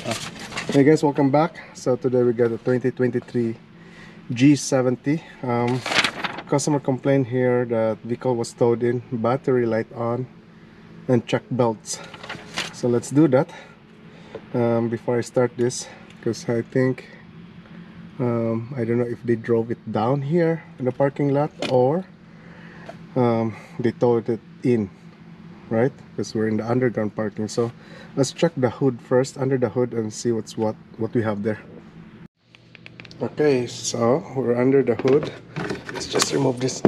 Hey guys, welcome back. So today we got a 2023 G70. Customer complained here that vehicle was towed in, battery light on, and check belts. So let's do that before I start this, because I think I don't know if they drove it down here in the parking lot or they towed it in, right? Because we're in the underground parking. So let's check the hood first, under the hood, and see what we have there. Okay, so we're under the hood. Let's just remove this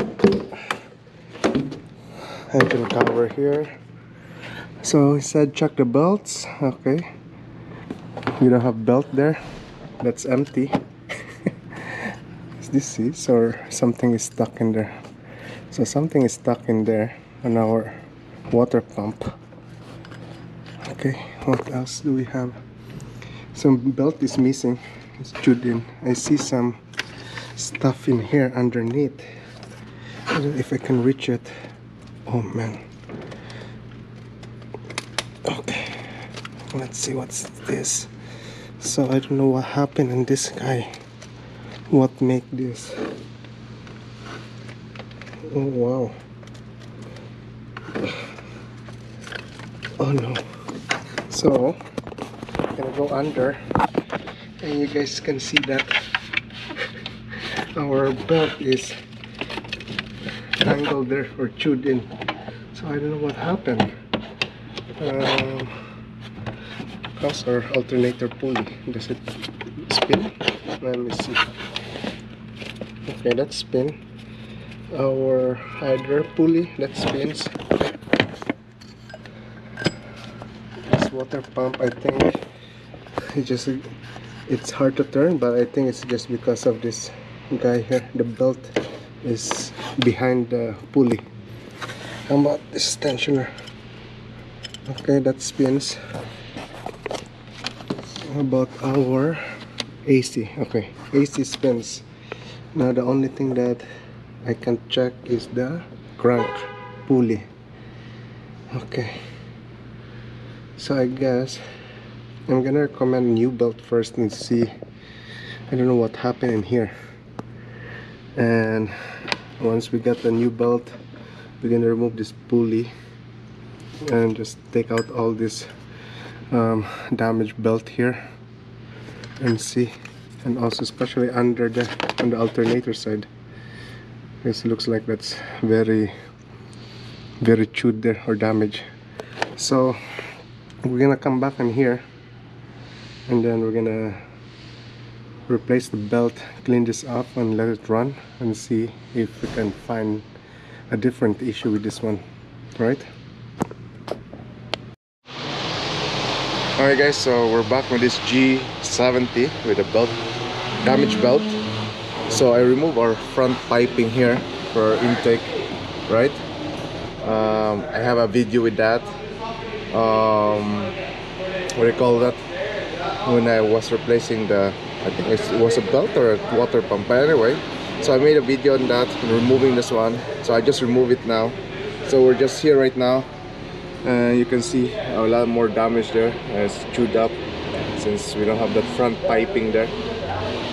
engine cover here. So he said check the belts. Okay, you don't have belt there, that's empty. Is this seats or something is stuck in there? So something is stuck in there on our water pump. Okay, what else do we have? Some belt is missing, it's chewed in. I see some stuff in here underneath. I don't know if I can reach it. Oh man. Okay, let's see what's this. So I don't know what happened in this guy. What make this? Oh wow. Oh no. So I'm gonna go under, and you guys can see that our belt is tangled there or chewed in. So I don't know what happened. How's our alternator pulley? Does it spin? Let me see. Okay, that spin. Our hydro pulley, that spins. This water pump, I think it's hard to turn, but I think it's just because of this guy here. The belt is behind the pulley. How about this tensioner? Okay, that spins. How about our AC? Okay, AC spins. Now the only thing that I can check is the crank pulley. Okay, so I guess I'm gonna recommend new belt first and see. I don't know what happened in here, and once we get the new belt, we're gonna remove this pulley and just take out all this damaged belt here and see. And also especially under on the alternator side, this looks like that's very chewed there or damaged. So we're gonna come back in here, and then we're gonna replace the belt, clean this up and let it run, and see if we can find a different issue with this one, right? Alright guys, so we're back with this G70 with a belt, damaged belt. So I removed our front piping here for intake, right? I have a video with that. What do you call that? When I was replacing the, I think it was a belt or a water pump, but anyway. So I made a video on that, removing this one. So I just remove it now. So we're just here right now. You can see a lot more damage there. It's chewed up since we don't have that front piping there.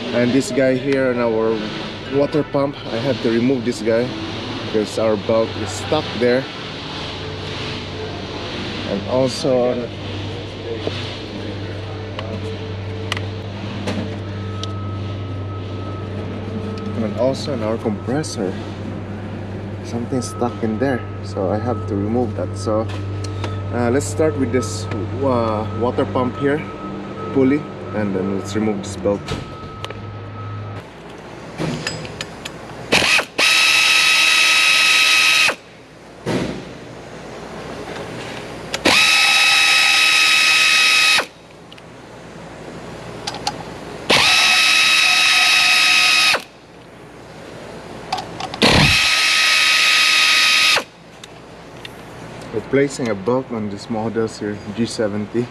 And this guy here on our water pump, I had to remove this guy because our belt is stuck there. And also in our compressor, something stuck in there, so I have to remove that. So let's start with this water pump here pulley, and then let's remove this belt. Replacing a belt on this model here, G70,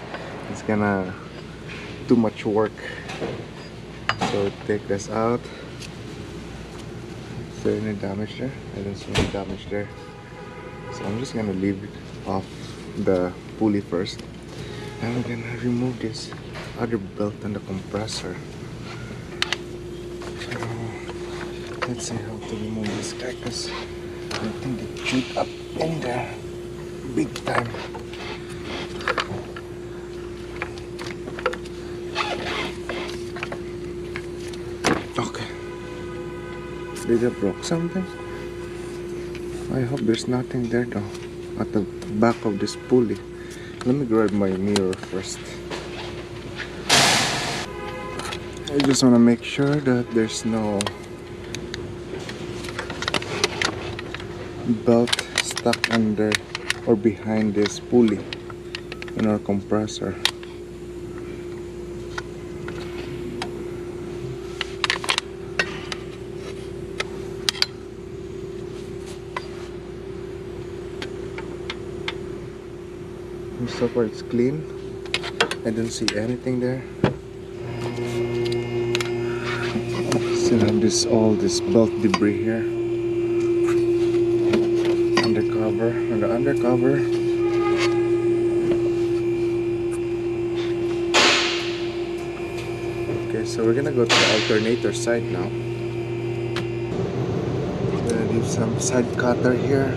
it's gonna too much work. So take this out. Is there any damage there? I don't see any damage there. So I'm just gonna leave it off the pulley first. And I'm gonna remove this other belt on the compressor. So let's see how to remove this guy, because I think it chewed up in there big time. Okay. Did I broke something? I hope there's nothing there though, at the back of this pulley. Let me grab my mirror first. I just want to make sure that there's no belt stuck under or behind this pulley in our compressor. So far it's clean. I don't see anything there. Still have all this belt debris here. Undercover, on the undercover. Okay, so we're gonna go to the alternator side now. Gonna leave some side cutter here.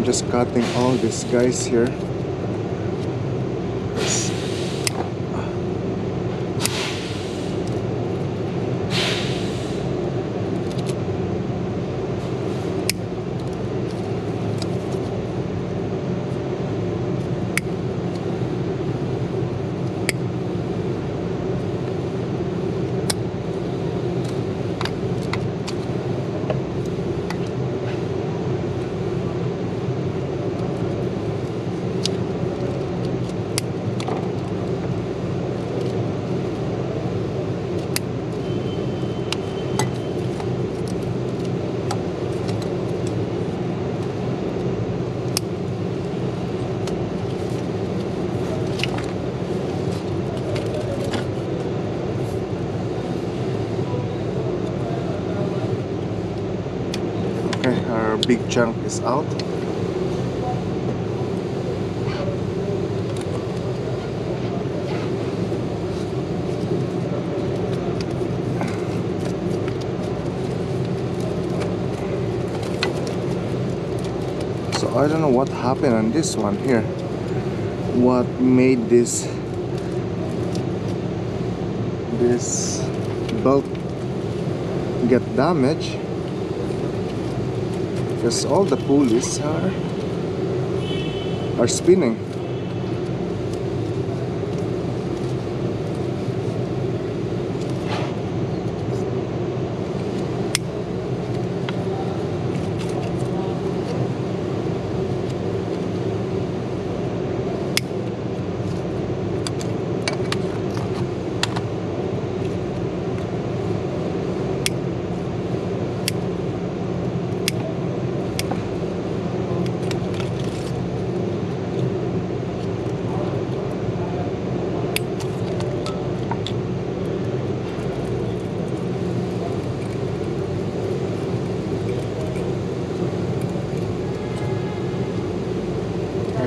Just cutting all these guys here. Our big chunk is out. So I don't know what happened on this one here. What made this belt get damaged? Because all the pulleys are spinning.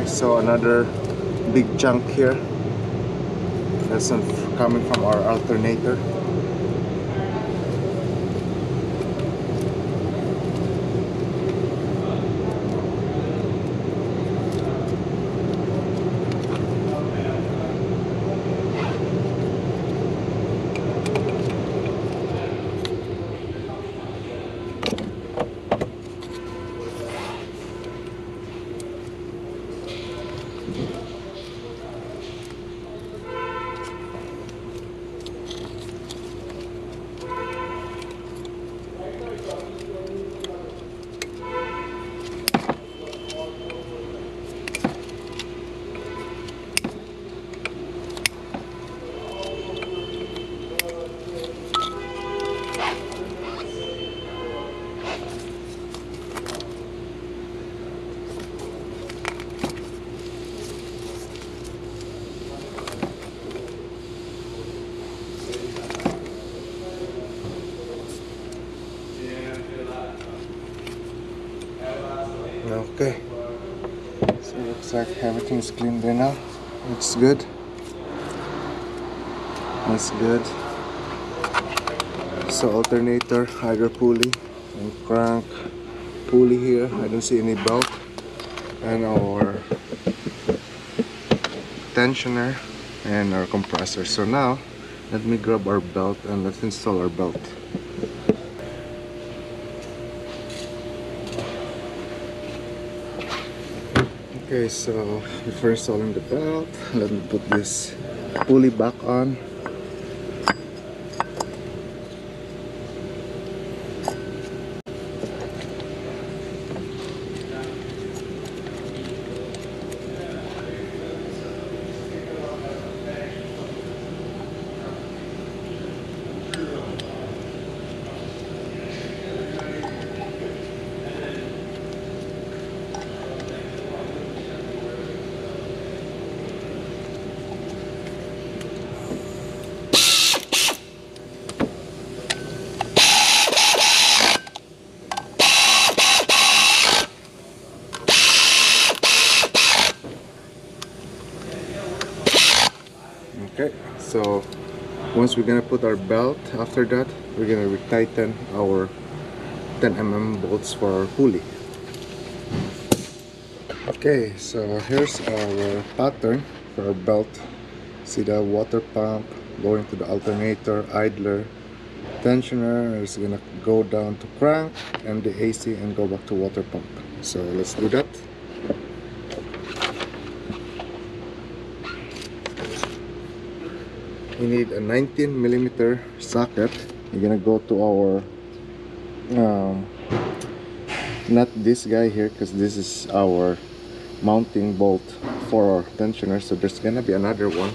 So another big chunk here. That's coming from our alternator. Okay, so it looks like everything's clean there now. Looks good. That's good. So alternator, hydro pulley, and crank pulley here. I don't see any belt. And our tensioner and our compressor. So now let me grab our belt and let's install our belt. Okay, so before installing the belt, let me put this pulley back on. Okay, so once we're gonna put our belt, after that we're gonna retighten our 10 mm bolts for our pulley. Okay, so here's our pattern for our belt. See the water pump going to the alternator, idler, tensioner is gonna go down to crank, and the AC and go back to water pump. So let's do that. We need a 19mm socket. You're gonna go to our not this guy here, because this is our mounting bolt for our tensioner, so there's gonna be another one,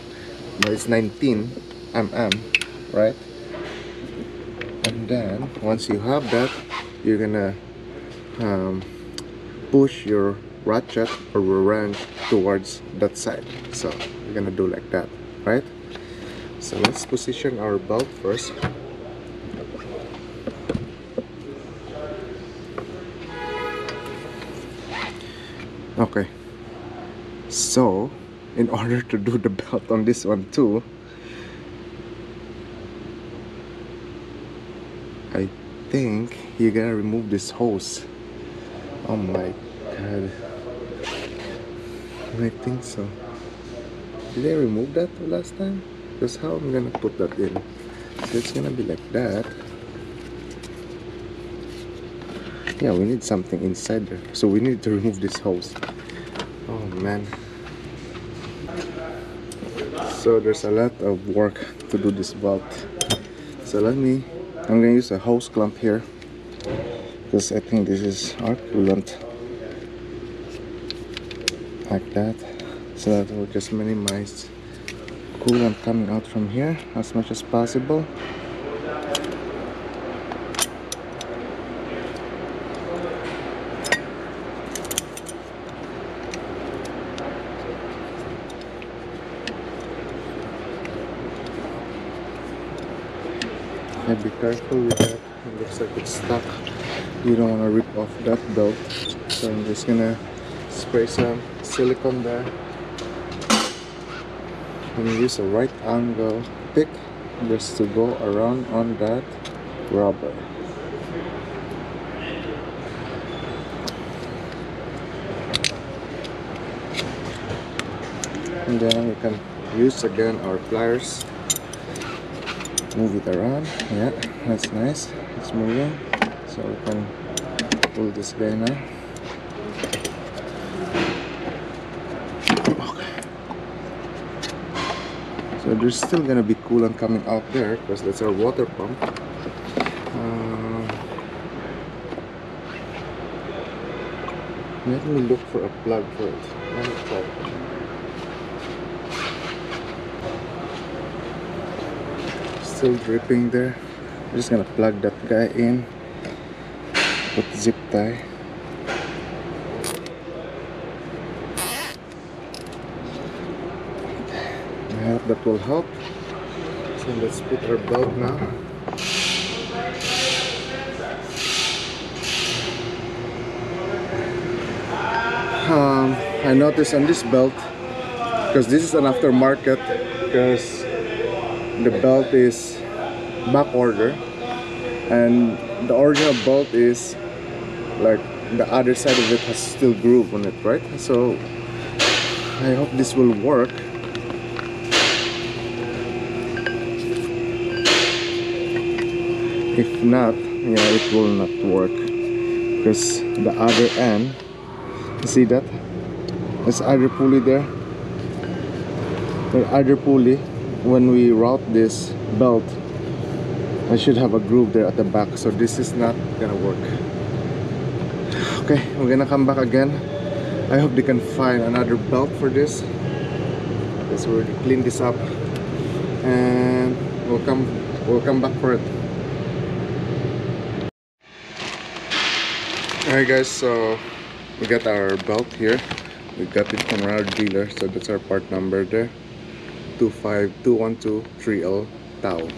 but it's 19mm, right? And then once you have that, you're gonna push your ratchet or wrench towards that side. So you're gonna do like that, right? So let's position our belt first. Okay, so in order to do the belt on this one too, I think you gotta remove this hose. Oh my god, I think so. Did I remove that last time? Because how I'm gonna put that in? So it's gonna be like that. Yeah, we need something inside there, so we need to remove this hose. Oh man, so there's a lot of work to do this belt. So I'm gonna use a hose clamp here, because I think this is our coolant, like that, so that will just minimize coolant coming out from here as much as possible. And be careful with that. It looks like it's stuck. You don't want to rip off that belt. So I'm just gonna spray some silicone there and use a right angle pick just to go around on that rubber. And then we can use again our pliers. Move it around. Yeah, that's nice. It's moving. So we can pull this guy now. Okay. So there's still gonna be coolant coming out there because that's our water pump. Let me look for a plug for it. Let me try. Still dripping there. I'm just gonna plug that guy in. Put zip tie. I hope that will help. So let's put our belt now. I noticed on this belt, because this is an aftermarket, because the belt is back order and the original belt is like the other side of it has still groove on it, right? So I hope this will work. If not, yeah, it will not work, because the other end, you see that? There's other pulley there. The other pulley, when we route this belt, I should have a groove there at the back, so this is not gonna work. Okay, we're gonna come back again. I hope they can find another belt for this. Let's already clean this up, and we'll come back for it. Alright guys, so we got our belt here. We got it from our dealer, so that's our part number there, 25212-3L Tau.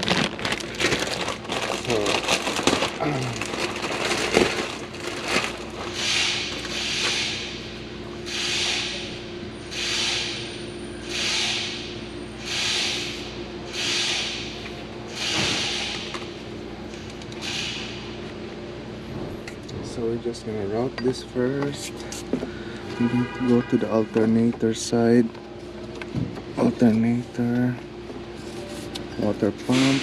So we're just gonna route this first. I'm going to go to the alternator side. Alternator, water pump.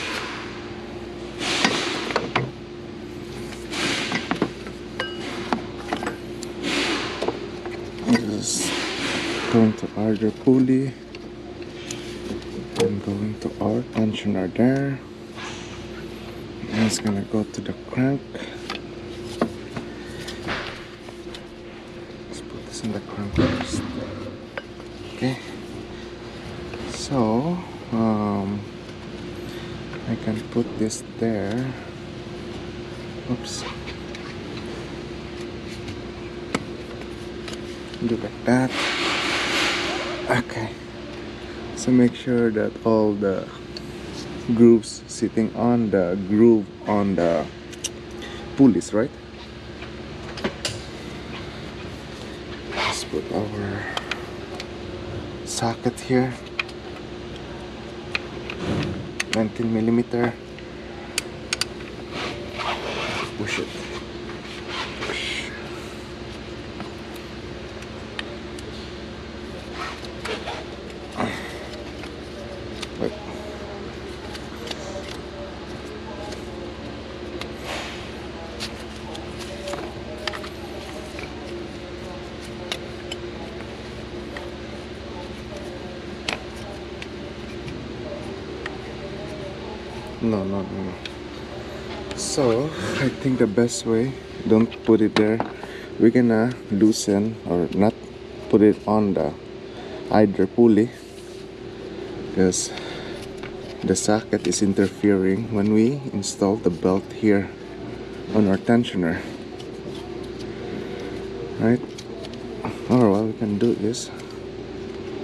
Just going to other pulley. I'm going to our tensioner there. And it's gonna go to the crank. In the crank first. Okay, so I can put this there. Oops, do like that. Okay, so make sure that all the grooves sitting on the groove on the pulleys, right? Put our socket here, 19mm. Push it. Wait. No. So I think the best way, don't put it there. We're gonna loosen or not put it on the either pulley, because the socket is interfering when we install the belt here on our tensioner, right? Or well, we can do this.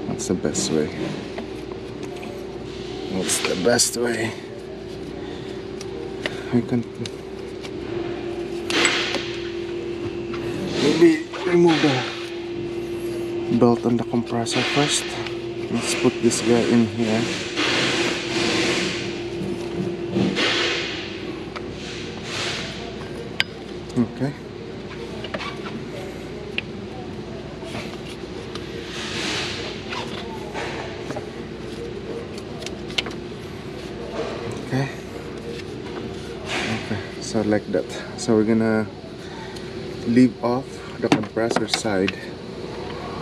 That's the best way. What's the best way? I can maybe remove the belt on the compressor first. Let's put this guy in here. Okay. Okay. So like that. So we're gonna leave off the compressor side,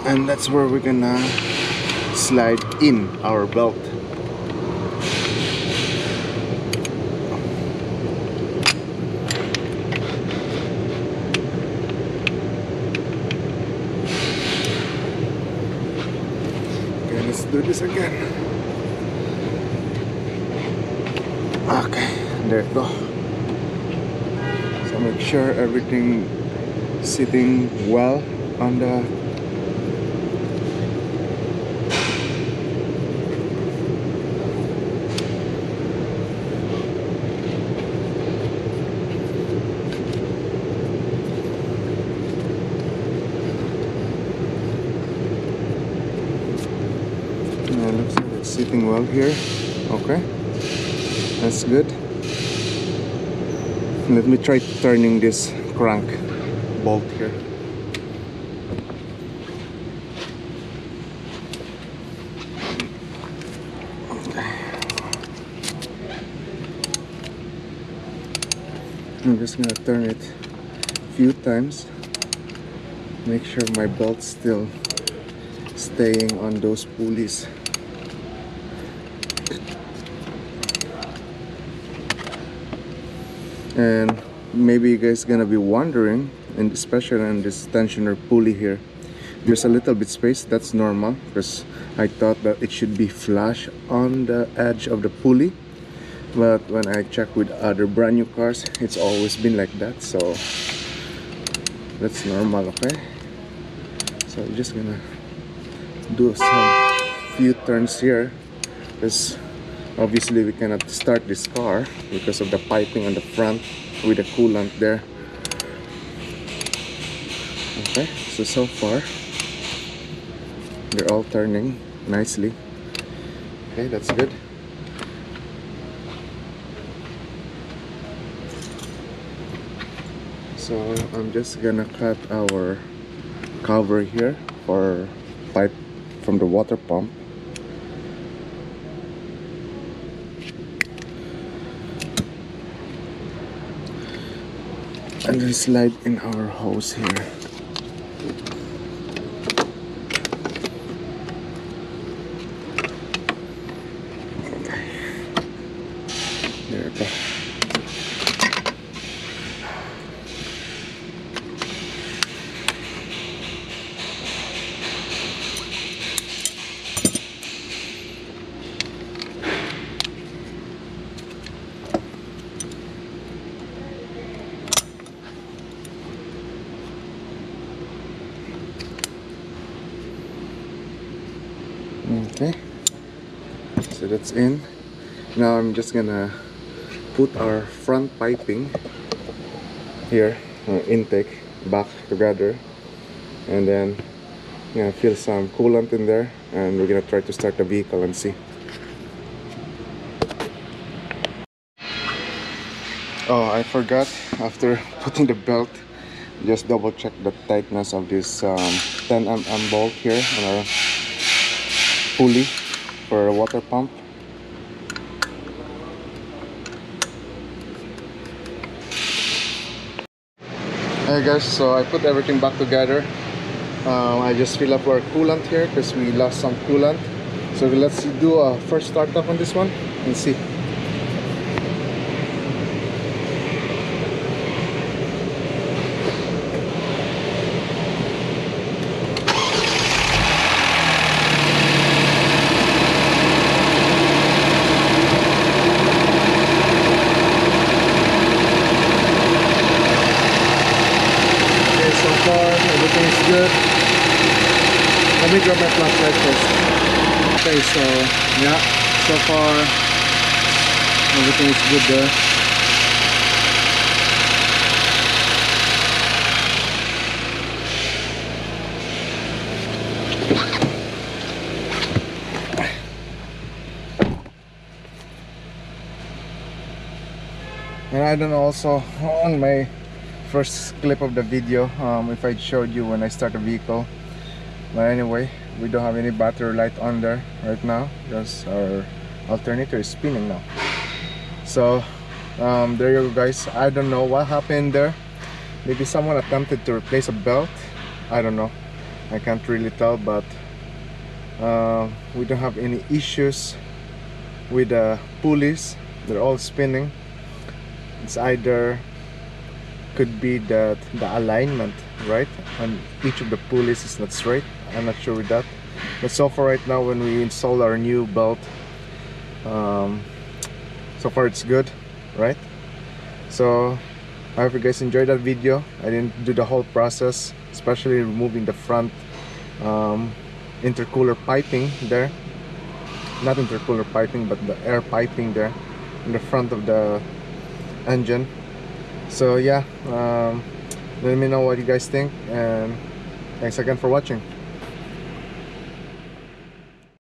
and that's where we're gonna slide in our belt. Okay, let's do this again. Okay, there you go. Make sure everything sitting well on the sitting well here. Okay, that's good. Let me try turning this crank bolt here. I'm just gonna turn it a few times, make sure my belt's still staying on those pulleys. And maybe you guys gonna be wondering, and especially on this tensioner pulley here, there's a little bit space. That's normal because I thought that it should be flush on the edge of the pulley, but when I check with other brand new cars, it's always been like that, so that's normal. Okay, so I'm just gonna do some few turns here because obviously we cannot start this car because of the piping on the front with the coolant there. Okay, so far they're all turning nicely. Okay, that's good. So I'm just gonna cut our cover here for pipe from the water pump. And then slide in our hose here. There we go. Okay, so that's in. Now I'm just gonna put our front piping here, intake, back together, and then fill some coolant in there, and we're gonna try to start the vehicle and see. Oh, I forgot, after putting the belt, just double check the tightness of this 10mm bolt here on our pulley for a water pump. Hey guys, so I put everything back together. I just fill up our coolant here because we lost some coolant. So let's do a first startup on this one and see. Everything is good. Let me grab my flashlight first. Okay, so yeah, so far everything is good there. And I don't know, also on my first clip of the video if I showed you when I start the vehicle, but anyway, we don't have any battery light on there right now because our alternator is spinning now. So there you go guys. I don't know what happened there. Maybe someone attempted to replace a belt, I don't know, I can't really tell, but we don't have any issues with the pulleys. They're all spinning. It's either could be that the alignment, right, and each of the pulleys is not straight. I'm not sure with that, but so far right now when we install our new belt, so far it's good, right? So I hope you guys enjoyed that video. I didn't do the whole process, especially removing the front intercooler piping there, not intercooler piping but the air piping there in the front of the engine. So yeah, let me know what you guys think, and thanks again for watching.